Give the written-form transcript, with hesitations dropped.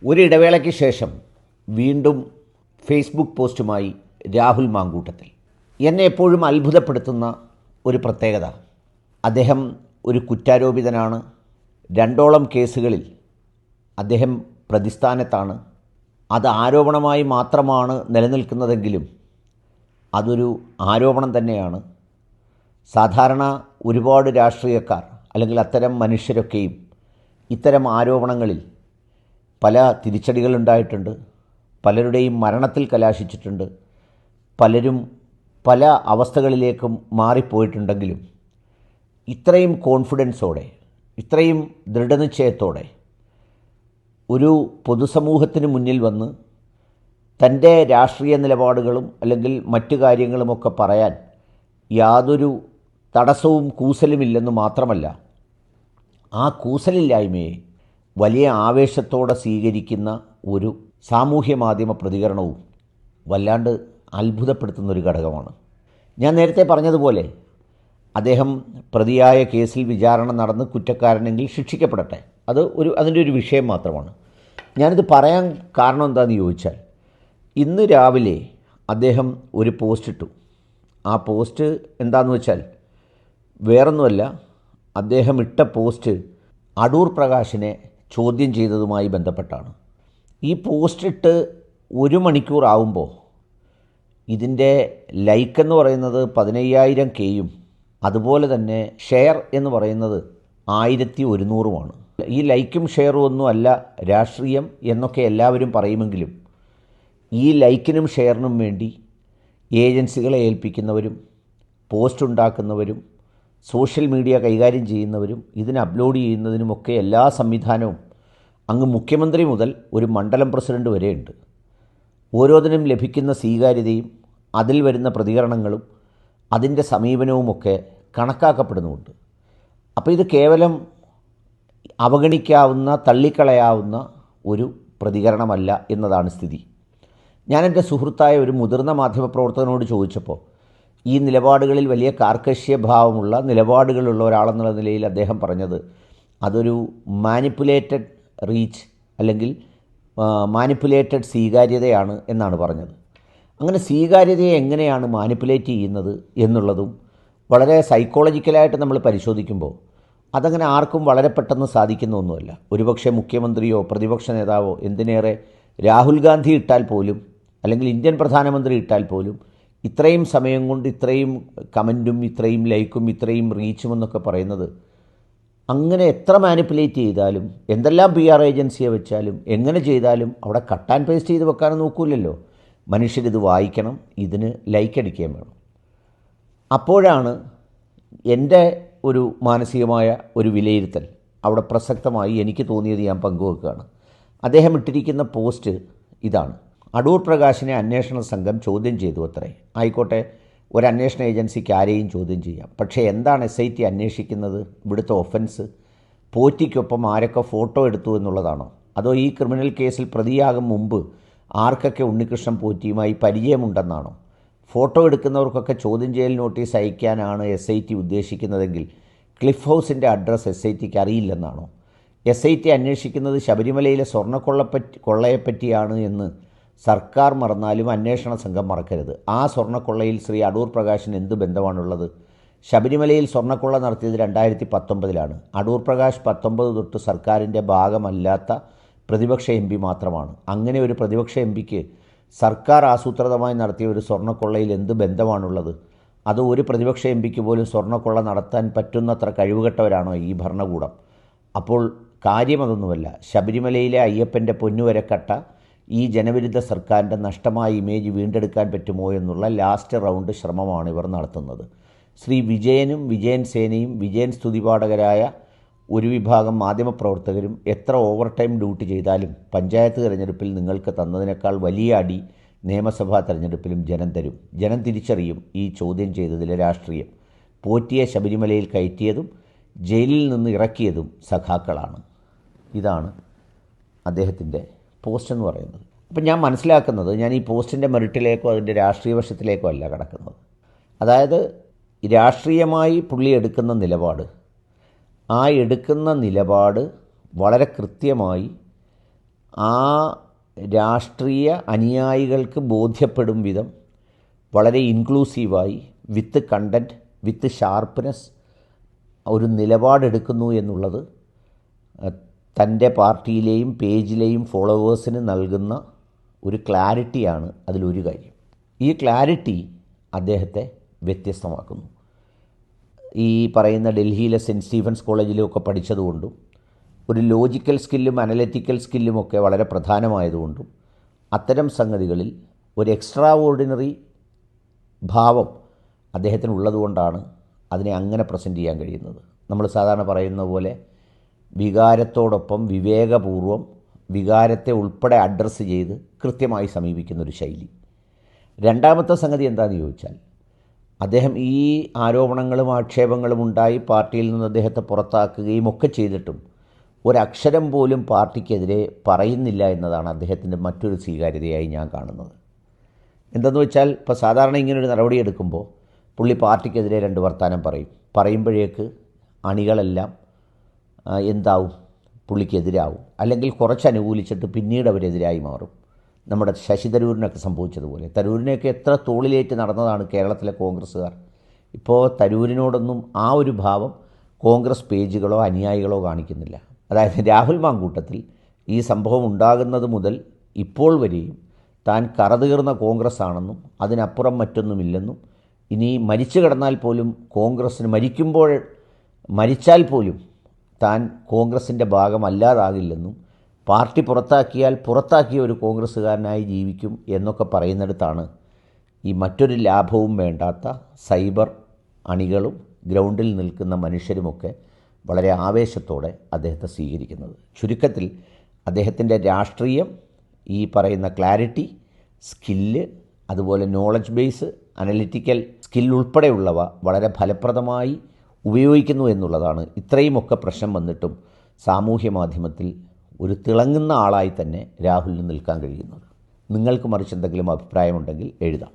ഒരിടവേളയ്ക്ക് ശേഷം വീണ്ടും ഫേസ്ബുക്ക് പോസ്റ്റുമായി രാഹുൽ മാങ്കൂട്ടത്തിൽ. എന്നെ എപ്പോഴും അത്ഭുതപ്പെടുത്തുന്ന ഒരു പ്രത്യേകത, അദ്ദേഹം ഒരു കുറ്റാരോപിതനാണ്. 2ഓളം കേസുകളിൽ അദ്ദേഹം പ്രതിസ്ഥാനത്താണ്. അത് ആരോപണമായി മാത്രമാണ് നിലനിൽക്കുന്നതെങ്കിലും അതൊരു ആരോപണം തന്നെയാണ്. സാധാരണ ഒരുപാട് രാഷ്ട്രീയക്കാർ അല്ലെങ്കിൽ അത്തരം മനുഷ്യരൊക്കെയും ഇത്തരം ആരോപണങ്ങളിൽ പല തിരിച്ചടികളുണ്ടായിട്ടുണ്ട്. പലരുടെയും മരണത്തിൽ കലാശിച്ചിട്ടുണ്ട്. പലരും പല അവസ്ഥകളിലേക്കും മാറിപ്പോയിട്ടുണ്ടെങ്കിലും ഇത്രയും കോൺഫിഡൻസോടെ, ഇത്രയും ദൃഢനിശ്ചയത്തോടെ ഒരു പൊതുസമൂഹത്തിന് മുന്നിൽ വന്ന് തൻ്റെ രാഷ്ട്രീയ നിലപാടുകളും അല്ലെങ്കിൽ മറ്റു കാര്യങ്ങളുമൊക്കെ പറയാൻ യാതൊരു തടസ്സവും കൂസലുമില്ലെന്ന് മാത്രമല്ല, ആ കൂസലില്ലായ്മയെ വലിയ ആവേശത്തോടെ സ്വീകരിക്കുന്ന ഒരു സാമൂഹ്യ മാധ്യമ പ്രതികരണവും വല്ലാണ്ട് അത്ഭുതപ്പെടുത്തുന്നൊരു ഘടകമാണ്. ഞാൻ നേരത്തെ പറഞ്ഞതുപോലെ അദ്ദേഹം പ്രതിയായ കേസിൽ വിചാരണ നടന്ന് കുറ്റക്കാരനെങ്കിൽ ശിക്ഷിക്കപ്പെടട്ടെ, അതിൻ്റെ ഒരു വിഷയം മാത്രമാണ്. ഞാനിത് പറയാൻ കാരണം എന്താണെന്ന് ചോദിച്ചാൽ, ഇന്ന് രാവിലെ അദ്ദേഹം ഒരു പോസ്റ്റ് ഇട്ടു. ആ പോസ്റ്റ് എന്താണെന്ന് വെച്ചാൽ വേറൊന്നുമല്ല, അദ്ദേഹം ഇട്ട പോസ്റ്റ് അടൂർ പ്രകാശിനെ ചോദ്യം ചെയ്തതുമായി ബന്ധപ്പെട്ടാണ്. ഈ പോസ്റ്റ് ഇട്ട് 1 മണിക്കൂർ ആവുമ്പോൾ ഇതിൻ്റെ ലൈക്ക് എന്ന് പറയുന്നത് 15,000Kയും അതുപോലെ തന്നെ ഷെയർ എന്ന് പറയുന്നത് 1100ഉമാണ്. ഈ ലൈക്കും ഷെയറും ഒന്നും അല്ല രാഷ്ട്രീയം എന്നൊക്കെ എല്ലാവരും പറയുമെങ്കിലും ഈ ലൈക്കിനും ഷെയറിനും വേണ്ടി ഏജൻസികളെ ഏൽപ്പിക്കുന്നവരും പോസ്റ്റ് ഉണ്ടാക്കുന്നവരും സോഷ്യൽ മീഡിയ കൈകാര്യം ചെയ്യുന്നവരും ഇതിന് അപ്ലോഡ് ചെയ്യുന്നതിനുമൊക്കെ എല്ലാ സംവിധാനവും അങ്ങ് മുഖ്യമന്ത്രി മുതൽ ഒരു മണ്ഡലം പ്രസിഡന്റ് വരെയുണ്ട്. ഓരോന്നിനും ലഭിക്കുന്ന സ്വീകാര്യതയും അതിൽ വരുന്ന പ്രതികരണങ്ങളും അതിൻ്റെ സമീപനവുമൊക്കെ കണക്കാക്കപ്പെടുന്നുമുണ്ട്. അപ്പോൾ ഇത് കേവലം അവഗണിക്കാവുന്ന, തള്ളിക്കളയാവുന്ന ഒരു പ്രതികരണമല്ല എന്നതാണ് സ്ഥിതി. ഞാൻ എൻ്റെ സുഹൃത്തായ ഒരു മുതിർന്ന മാധ്യമപ്രവർത്തകനോട് ചോദിച്ചപ്പോൾ ഈ നിലപാടുകളിൽ വലിയ കാർക്കശ്യഭാവമുള്ള നിലപാടുകളുള്ള ഒരാളെന്നുള്ള നിലയിൽ അദ്ദേഹം പറഞ്ഞത് അതൊരു മാനിപ്പുലേറ്റഡ് റീച്ച് അല്ലെങ്കിൽ മാനിപ്പുലേറ്റഡ് സ്വീകാര്യതയാണ് എന്നാണ് പറഞ്ഞത്. അങ്ങനെ സ്വീകാര്യതയെ എങ്ങനെയാണ് മാനിപ്പുലേറ്റ് ചെയ്യുന്നത് എന്നുള്ളതും വളരെ സൈക്കോളജിക്കലായിട്ട് നമ്മൾ പരിശോധിക്കുമ്പോൾ അതങ്ങനെ ആർക്കും വളരെ പെട്ടെന്ന് സാധിക്കുന്ന ഒന്നുമല്ല. ഒരുപക്ഷെ മുഖ്യമന്ത്രിയോ പ്രതിപക്ഷ നേതാവോ, എന്തിനേറെ രാഹുൽ ഗാന്ധി ഇട്ടാൽ പോലും അല്ലെങ്കിൽ ഇന്ത്യൻ പ്രധാനമന്ത്രി ഇട്ടാൽ പോലും ഇത്രയും സമയം കൊണ്ട് ഇത്രയും കമൻറ്റും ഇത്രയും ലൈക്കും ഇത്രയും റീച്ചും എന്നൊക്കെ പറയുന്നത് അങ്ങനെ എത്ര മാനിപ്പുലേറ്റ് ചെയ്താലും എന്തെല്ലാം PR ഏജൻസിയെ വെച്ചാലും എങ്ങനെ ചെയ്താലും അവിടെ കട്ട് ആൻഡ് പേസ്റ്റ് ചെയ്ത് വെക്കാനും നോക്കൂലല്ലോ. മനുഷ്യരിത് വായിക്കണം, ഇതിന് ലൈക്ക് അടിക്കുകയും വേണം. അപ്പോഴാണ് എൻ്റെ ഒരു മാനസികമായ ഒരു വിലയിരുത്തൽ അവിടെ പ്രസക്തമായി എനിക്ക് തോന്നിയത് ഞാൻ പങ്കുവെക്കുകയാണ്. അദ്ദേഹം ഇട്ടിരിക്കുന്ന പോസ്റ്റ് ഇതാണ്: അടൂർ പ്രകാശിനെ അന്വേഷണ സംഘം ചോദ്യം ചെയ്തു അത്രേ. ആയിക്കോട്ടെ, ഒരു അന്വേഷണ ഏജൻസിക്ക് ആരെയും ചോദ്യം ചെയ്യാം. പക്ഷേ എന്താണ് SIT അന്വേഷിക്കുന്നത്? ഇവിടുത്തെ ഒഫൻസ് പോറ്റിക്കൊപ്പം ആരൊക്കെ ഫോട്ടോ എടുത്തു എന്നുള്ളതാണോ? അതോ ഈ ക്രിമിനൽ കേസിൽ പ്രതിയാകും മുമ്പ് ആർക്കൊക്കെ ഉണ്ണികൃഷ്ണൻ പോറ്റിയുമായി പരിചയമുണ്ടെന്നാണോ? ഫോട്ടോ എടുക്കുന്നവർക്കൊക്കെ ചോദ്യം ചെയ്യൽ നോട്ടീസ് അയക്കാനാണ് SIT ഉദ്ദേശിക്കുന്നതെങ്കിൽ ക്ലിഫ് ഹൗസിൻ്റെ അഡ്രസ്സ് SITക്ക് അറിയില്ലെന്നാണോ? SIT അന്വേഷിക്കുന്നത് ശബരിമലയിലെ കൊള്ളയെപ്പറ്റിയാണ് എന്ന് സർക്കാർ മറന്നാലും അന്വേഷണ സംഘം മറക്കരുത്. ആ സ്വർണ്ണക്കൊള്ളയിൽ ശ്രീ അടൂർ പ്രകാശിന് എന്ത് ബന്ധമാണുള്ളത്? ശബരിമലയിൽ സ്വർണ്ണക്കൊള്ള നടത്തിയത് 2019 അടൂർ പ്രകാശ് 19 തൊട്ട് സർക്കാരിൻ്റെ ഭാഗമല്ലാത്ത പ്രതിപക്ഷ MP മാത്രമാണ്. അങ്ങനെ ഒരു പ്രതിപക്ഷ MPക്ക് സർക്കാർ ആസൂത്രിതമായി നടത്തിയ ഒരു സ്വർണ്ണക്കൊള്ളയിൽ എന്ത് ബന്ധമാണുള്ളത്? അത് ഒരു പ്രതിപക്ഷ MPക്ക് പോലും സ്വർണ്ണക്കൊള്ള നടത്താൻ പറ്റുന്നത്ര കഴിവുകെട്ടവരാണോ ഈ ഭരണകൂടം? അപ്പോൾ കാര്യമതൊന്നുമല്ല. ശബരിമലയിലെ അയ്യപ്പൻ്റെ പൊന്നുവരക്കട്ട ഈ ജനവിരുദ്ധ സർക്കാരിൻ്റെ നഷ്ടമായ ഇമേജ് വീണ്ടെടുക്കാൻ പറ്റുമോ എന്നുള്ള ലാസ്റ്റ് റൗണ്ട് ശ്രമമാണ് ഇവർ നടത്തുന്നത്. ശ്രീ വിജയനും വിജയൻ സേനയും വിജയൻ സ്തുതിപാഠകരായ ഒരു വിഭാഗം മാധ്യമപ്രവർത്തകരും എത്ര ഓവർ ടൈം ഡ്യൂട്ടി ചെയ്താലും പഞ്ചായത്ത് തിരഞ്ഞെടുപ്പിൽ നിങ്ങൾക്ക് തന്നതിനേക്കാൾ വലിയ അടി നിയമസഭാ തിരഞ്ഞെടുപ്പിലും ജനം തരും. ജനം തിരിച്ചറിയും ഈ ചോദ്യം ചെയ്തതിലെ രാഷ്ട്രീയം. പോറ്റിയെ ശബരിമലയിൽ കയറ്റിയതും ജയിലിൽ നിന്ന് ഇറക്കിയതും സഖാക്കളാണ്. ഇതാണ് അദ്ദേഹത്തിൻ്റെ പോസ്റ്റ് എന്ന് പറയുന്നത്. അപ്പം ഞാൻ മനസ്സിലാക്കുന്നത്, ഞാൻ ഈ പോസ്റ്റിൻ്റെ മെറിറ്റിലേക്കോ അതിൻ്റെ രാഷ്ട്രീയ വശത്തിലേക്കോ അല്ല കടക്കുന്നത്. അതായത് രാഷ്ട്രീയമായി പുള്ളി എടുക്കുന്ന നിലപാട്, ആ എടുക്കുന്ന നിലപാട് വളരെ കൃത്യമായി ആ രാഷ്ട്രീയ അനുയായികൾക്ക് ബോധ്യപ്പെടും വിധം വളരെ ഇൻക്ലൂസീവായി വിത്ത് കണ്ടൻറ്റ് വിത്ത് ഷാർപ്പ്നെസ് ഒരു നിലപാടെടുക്കുന്നു എന്നുള്ളത് തൻ്റെ പാർട്ടിയിലെയും പേജിലെയും ഫോളോവേഴ്സിന് നൽകുന്ന ഒരു ക്ലാരിറ്റിയാണ് അതിലൊരു കാര്യം. ഈ ക്ലാരിറ്റി അദ്ദേഹത്തെ വ്യത്യസ്തമാക്കുന്നു. ഈ പറയുന്ന ഡൽഹിയിലെ സെൻറ്റ് സ്റ്റീഫൻസ് കോളേജിലുമൊക്കെ പഠിച്ചതുകൊണ്ടും ഒരു ലോജിക്കൽ സ്കില്ലും അനലറ്റിക്കൽ സ്കില്ലുമൊക്കെ വളരെ പ്രധാനമായതുകൊണ്ടും അത്തരം സംഗതികളിൽ ഒരു എക്സ്ട്രാ ഓർഡിനറി ഭാവം അദ്ദേഹത്തിനുള്ളതുകൊണ്ടാണ് അതിനെ അങ്ങനെ പ്രസൻറ്റ് ചെയ്യാൻ കഴിയുന്നത്. നമ്മൾ സാധാരണ പറയുന്ന പോലെ വികാരത്തോടൊപ്പം വിവേകപൂർവം വികാരത്തെ ഉൾപ്പെടെ അഡ്രസ്സ് ചെയ്ത് കൃത്യമായി സമീപിക്കുന്നൊരു ശൈലി. രണ്ടാമത്തെ സംഗതി എന്താണെന്ന് ചോദിച്ചാൽ, അദ്ദേഹം ഈ ആരോപണങ്ങളും ആക്ഷേപങ്ങളും ഉണ്ടായി പാർട്ടിയിൽ നിന്ന് അദ്ദേഹത്തെ പുറത്താക്കുകയും ഒക്കെ ചെയ്തിട്ടും ഒരക്ഷരം പോലും പാർട്ടിക്കെതിരെ പറയുന്നില്ല എന്നതാണ് അദ്ദേഹത്തിൻ്റെ മറ്റൊരു സ്വീകാര്യതയായി ഞാൻ കാണുന്നത്. എന്തെന്ന് വെച്ചാൽ, ഇപ്പോൾ സാധാരണ ഇങ്ങനൊരു നടപടിയെടുക്കുമ്പോൾ പുള്ളി പാർട്ടിക്കെതിരെ രണ്ട് വർത്താനം പറയുമ്പോഴേക്ക് അണികളെല്ലാം എന്താവും, പുള്ളിക്കെതിരാവും, അല്ലെങ്കിൽ കുറച്ച് അനുകൂലിച്ചിട്ട് പിന്നീട് അവരെതിരായി മാറും. നമ്മുടെ ശശി തരൂരിനൊക്കെ സംഭവിച്ചതുപോലെ. തരൂരിനെയൊക്കെ എത്ര തോളിലേറ്റ് നടന്നതാണ് കേരളത്തിലെ കോൺഗ്രസ്സുകാർ. ഇപ്പോൾ തരൂരിനോടൊന്നും ആ ഒരു ഭാവം കോൺഗ്രസ് പേജുകളോ അനുയായികളോ കാണിക്കുന്നില്ല. അതായത് രാഹുൽ മാങ്കൂട്ടത്തിൽ ഈ സംഭവം ഉണ്ടാകുന്നത് മുതൽ ഇപ്പോൾ വരെയും താൻ കറതീർന്ന കോൺഗ്രസ് ആണെന്നും അതിനപ്പുറം മറ്റൊന്നുമില്ലെന്നും ഇനി മരിച്ചു കിടന്നാൽ പോലും കോൺഗ്രസ്സിന് മരിച്ചാൽ പോലും താൻ കോൺഗ്രസിൻ്റെ ഭാഗമല്ലാതാകില്ലെന്നും പാർട്ടി പുറത്താക്കിയ ഒരു കോൺഗ്രസ്സുകാരനായി ജീവിക്കും എന്നൊക്കെ പറയുന്നിടത്താണ് ഈ മറ്റൊരു ലാഭവും വേണ്ടാത്ത സൈബർ അണികളും ഗ്രൗണ്ടിൽ നിൽക്കുന്ന മനുഷ്യരുമൊക്കെ വളരെ ആവേശത്തോടെ അദ്ദേഹത്തെ സ്വീകരിക്കുന്നത്. ചുരുക്കത്തിൽ അദ്ദേഹത്തിൻ്റെ രാഷ്ട്രീയം, ഈ പറയുന്ന ക്ലാരിറ്റി, സ്കില്ല്, അതുപോലെ നോളജ് ബേസ്, അനലിറ്റിക്കൽ സ്കിൽ ഉൾപ്പെടെയുള്ളവ വളരെ ഫലപ്രദമായി ഉപയോഗിക്കുന്നു എന്നുള്ളതാണ് ഇത്രയുമൊക്കെ പ്രശ്നം വന്നിട്ടും സാമൂഹ്യ മാധ്യമത്തിൽ ഒരു തിളങ്ങുന്ന ആളായി തന്നെ രാഹുലിന് നിൽക്കാൻ കഴിയുന്നത്. നിങ്ങൾക്ക് മറിച്ച് എന്തെങ്കിലും അഭിപ്രായമുണ്ടെങ്കിൽ എഴുതാം.